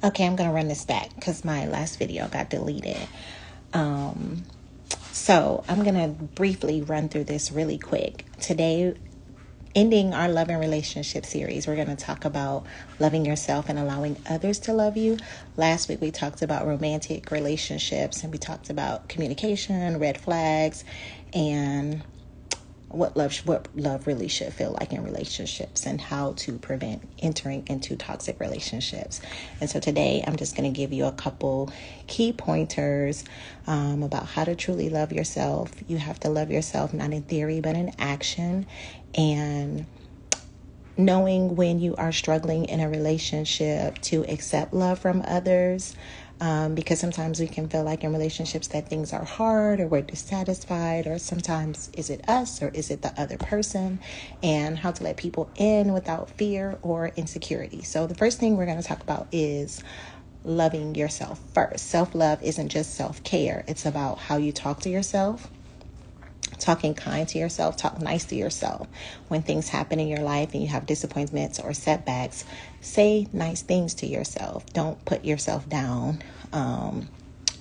Okay, I'm going to run this back because my last video got deleted. So I'm going to briefly run through this really quick. Today, ending our love and relationship series, we're going to talk about loving yourself and allowing others to love you. Last week, we talked about romantic relationships, and we talked about communication, red flags, and what love really should feel like in relationships and how to prevent entering into toxic relationships. And so today I'm just going to give you a couple key pointers about how to truly love yourself. You have to love yourself not in theory but in action, and knowing when you are struggling in a relationship to accept love from others. Because sometimes we can feel like in relationships that things are hard or we're dissatisfied, or sometimes is it us or is it the other person, and how to let people in without fear or insecurity. So the first thing we're going to talk about is loving yourself first. Self-love isn't just self-care. It's about how you talk to yourself. Talking kind to yourself, talk nice to yourself. When things happen in your life and you have disappointments or setbacks, say nice things to yourself. Don't put yourself down.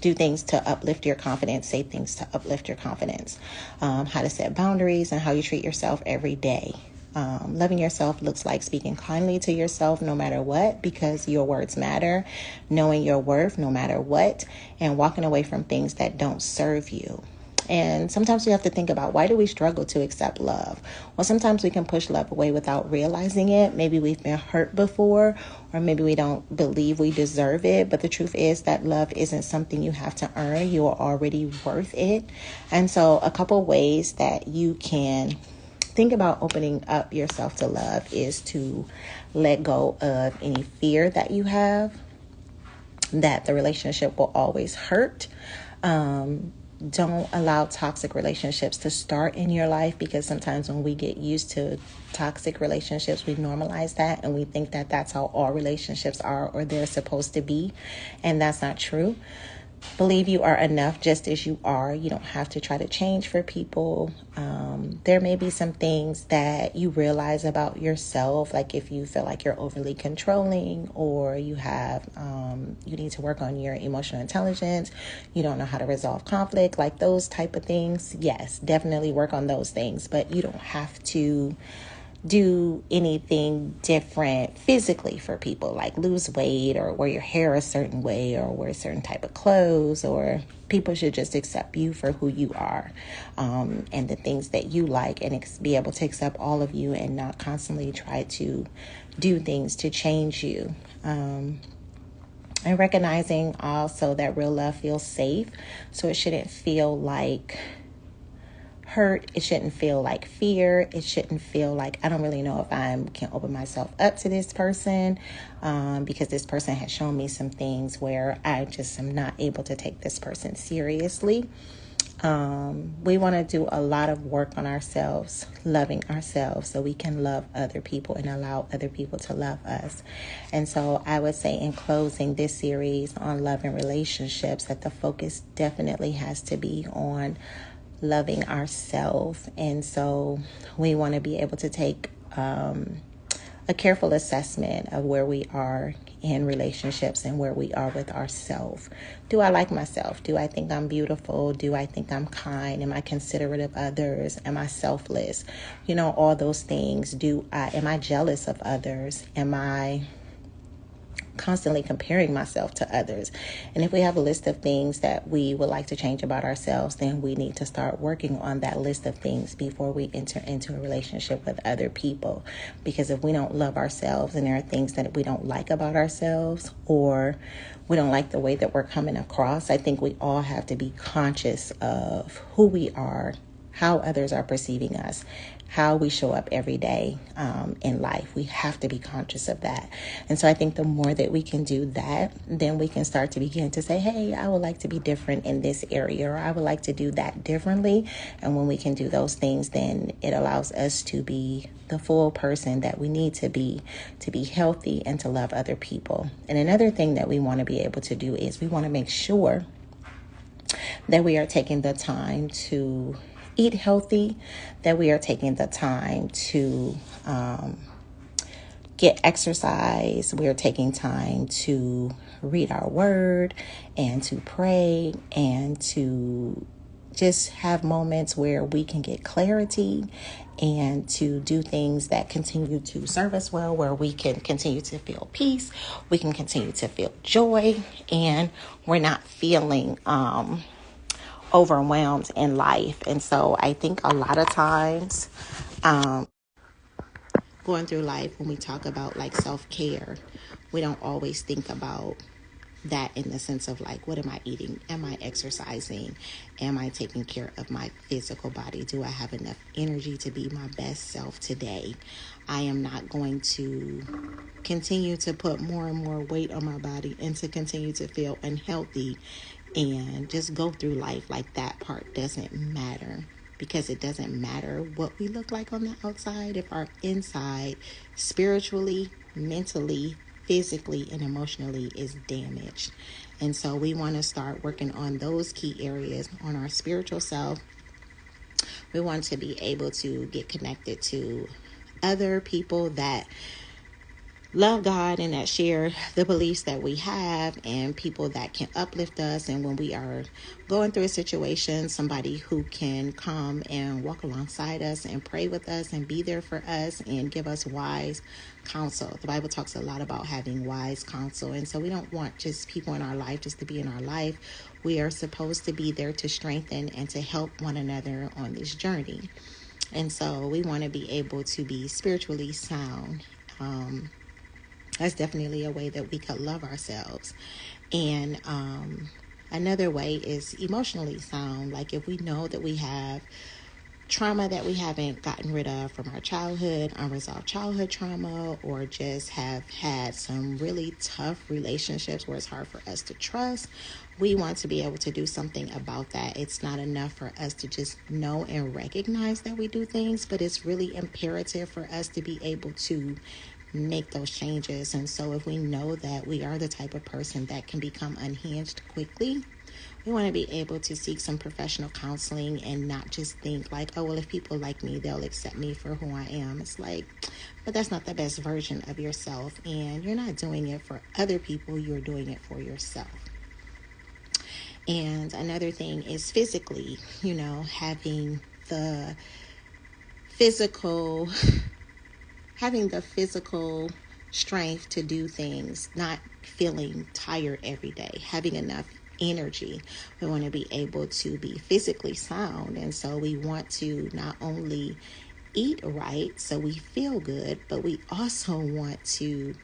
Do things to uplift your confidence. Say things to uplift your confidence. How to set boundaries and how you treat yourself every day. Loving yourself looks like speaking kindly to yourself no matter what, because your words matter. Knowing your worth no matter what, and walking away from things that don't serve you. And sometimes we have to think about, why do we struggle to accept love? Well, sometimes we can push love away without realizing it. Maybe we've been hurt before, or maybe we don't believe we deserve it. But the truth is that love isn't something you have to earn. You are already worth it. And so a couple ways that you can think about opening up yourself to love is to let go of any fear that you have that the relationship will always hurt. Don't allow toxic relationships to start in your life, because sometimes when we get used to toxic relationships, we normalize that and we think that that's how all relationships are or they're supposed to be. And that's not true. Believe you are enough just as you are. You don't have to try to change for people. There may be some things that you realize about yourself, like if you feel like you're overly controlling, or you have you need to work on your emotional intelligence, you don't know how to resolve conflict, like those type of things. Yes, definitely work on those things, but you don't have to do anything different physically for people, like lose weight or wear your hair a certain way or wear a certain type of clothes. Or people should just accept you for who you are, and the things that you like, and be able to accept all of you and not constantly try to do things to change you. And recognizing also that real love feels safe, so it shouldn't feel like hurt. It shouldn't feel like fear. It shouldn't feel like I don't really know if I can open myself up to this person, because this person has shown me some things where I just am not able to take this person seriously. We want to do a lot of work on ourselves, loving ourselves, so we can love other people and allow other people to love us. And so I would say, in closing this series on love and relationships, that the focus definitely has to be on loving ourselves. And so we want to be able to take a careful assessment of where we are in relationships and where we are with ourselves. Do I like myself? Do I think I'm beautiful? Do I think I'm kind? Am I considerate of others? Am I selfless? All those things. Am I jealous of others? Am I constantly comparing myself to others? And if we have a list of things that we would like to change about ourselves, then we need to start working on that list of things before we enter into a relationship with other people. Because if we don't love ourselves, and there are things that we don't like about ourselves, or we don't like the way that we're coming across, I think we all have to be conscious of who we are, how others are perceiving us, how we show up every day in life. We have to be conscious of that. And so I think the more that we can do that, then we can start to begin to say, hey, I would like to be different in this area, or I would like to do that differently. And when we can do those things, then it allows us to be the full person that we need to be healthy and to love other people. And another thing that we want to be able to do is we want to make sure that we are taking the time to eat healthy, that we are taking the time to get exercise. We're taking time to read our word and to pray and to just have moments where we can get clarity and to do things that continue to serve us well, where we can continue to feel peace, we can continue to feel joy, and we're not feeling overwhelmed in life. And so I think a lot of times going through life, when we talk about like self-care, we don't always think about that in the sense of like, what am I eating? Am I exercising? Am I taking care of my physical body? Do I have enough energy to be my best self today? I am not going to continue to put more and more weight on my body and to continue to feel unhealthy and just go through life like that part doesn't matter, because it doesn't matter what we look like on the outside if our inside, spiritually, mentally, physically, and emotionally is damaged. And so we want to start working on those key areas on our spiritual self. We want to be able to get connected to other people that love God and that share the beliefs that we have, and people that can uplift us. And when we are going through a situation, somebody who can come and walk alongside us and pray with us and be there for us and give us wise counsel. The Bible talks a lot about having wise counsel. And so we don't want just people in our life just to be in our life. We are supposed to be there to strengthen and to help one another on this journey. And so we want to be able to be spiritually sound. That's definitely a way that we could love ourselves. And another way is emotionally sound. Like if we know that we have trauma that we haven't gotten rid of from our childhood, unresolved childhood trauma, or just have had some really tough relationships where it's hard for us to trust, we want to be able to do something about that. It's not enough for us to just know and recognize that we do things, but it's really imperative for us to be able to make those changes. And so if we know that we are the type of person that can become unhinged quickly, we want to be able to seek some professional counseling and not just think like, oh, well, if people like me, they'll accept me for who I am. It's like, but that's not the best version of yourself. And you're not doing it for other people. You're doing it for yourself. And another thing is physically, having the physical strength to do things, not feeling tired every day, having enough energy. We want to be able to be physically sound. And so we want to not only eat right so we feel good, but we also want to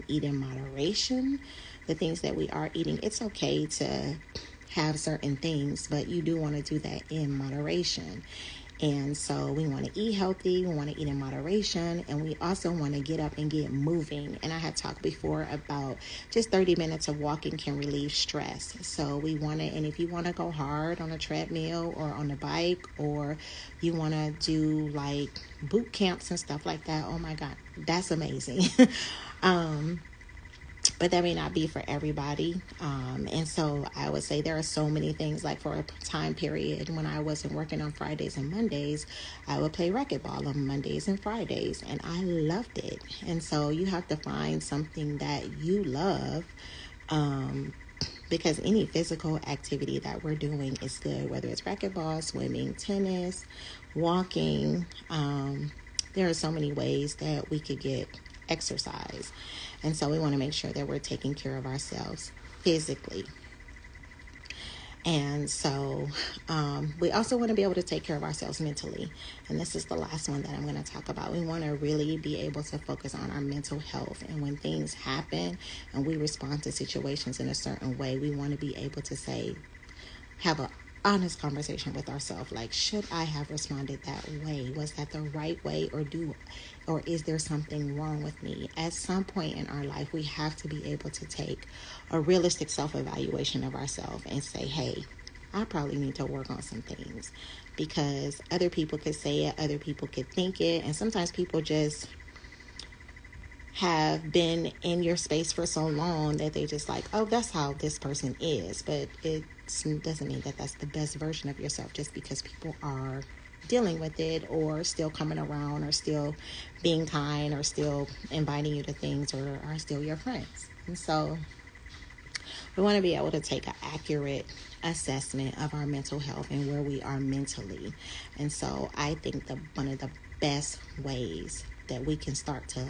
eat in moderation. The things that we are eating, it's okay to have certain things, but you do want to do that in moderation. And so we want to eat healthy, we want to eat in moderation, and we also want to get up and get moving. And I had talked before about just 30 minutes of walking can relieve stress. So we want to, and if you want to go hard on a treadmill or on a bike, or you want to do like boot camps and stuff like that, oh my God, that's amazing. But that may not be for everybody. And so I would say there are so many things. Like for a time period when I wasn't working on Fridays and Mondays, I would play racquetball on Mondays and Fridays, and I loved it. And so you have to find something that you love, because any physical activity that we're doing is good, whether it's racquetball, swimming, tennis, walking. There are so many ways that we could get exercise. And so we want to make sure that we're taking care of ourselves physically. And so we also want to be able to take care of ourselves mentally. And this is the last one that I'm going to talk about. We want to really be able to focus on our mental health. And when things happen and we respond to situations in a certain way, we want to be able to have a honest conversation with ourselves. Like, should I have responded that way? Was that the right way, or is there something wrong with me? At some point in our life, we have to be able to take a realistic self-evaluation of ourselves and say, hey, I probably need to work on some things, because other people could say it, other people could think it, and sometimes people just have been in your space for so long that they just like, oh, that's how this person is. But it doesn't mean that that's the best version of yourself just because people are dealing with it, or still coming around, or still being kind, or still inviting you to things, or are still your friends. And so we want to be able to take an accurate assessment of our mental health and where we are mentally. And so I think one of the best ways that we can start to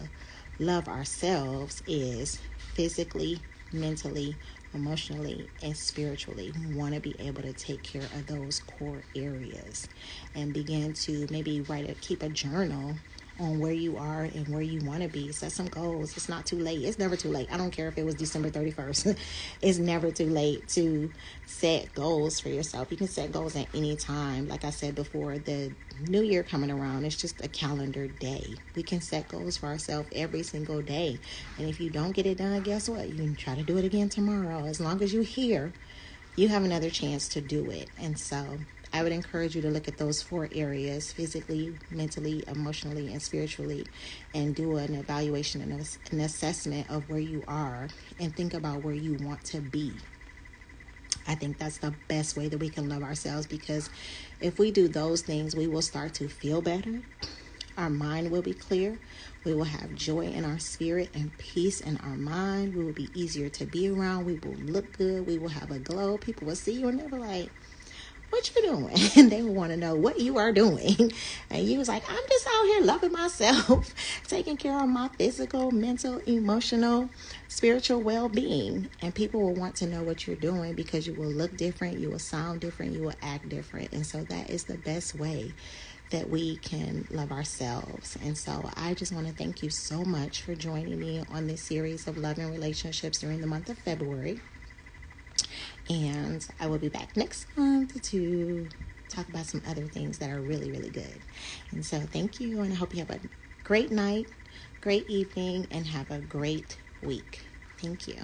love ourselves is physically, mentally, emotionally, and spiritually. We want to be able to take care of those core areas and begin to maybe keep a journal on where you are and where you want to be. Set some goals. It's not too late. It's never too late. I don't care if it was December 31st. It's never too late to set goals for yourself. You can set goals at any time. Like I said before, the new year coming around, it's just a calendar day. We can set goals for ourselves every single day. And if you don't get it done, guess what? You can try to do it again tomorrow. As long as you're here, you have another chance to do it. And so I would encourage you to look at those 4 areas: physically, mentally, emotionally, and spiritually, and do an evaluation and an assessment of where you are and think about where you want to be. I think that's the best way that we can love ourselves, because if we do those things, we will start to feel better. Our mind will be clear. We will have joy in our spirit and peace in our mind. We will be easier to be around. We will look good. We will have a glow. People will see you and they'll be like, "What you doing?" And they want to know what you are doing. And you was like, "I'm just out here loving myself, taking care of my physical, mental, emotional, spiritual well-being." And people will want to know what you're doing, because you will look different, you will sound different, you will act different. And so that is the best way that we can love ourselves. And so I just want to thank you so much for joining me on this series of love and relationships during the month of February. And I will be back next month to talk about some other things that are really, really good. And so thank you, and I hope you have a great night, great evening, and have a great week. Thank you.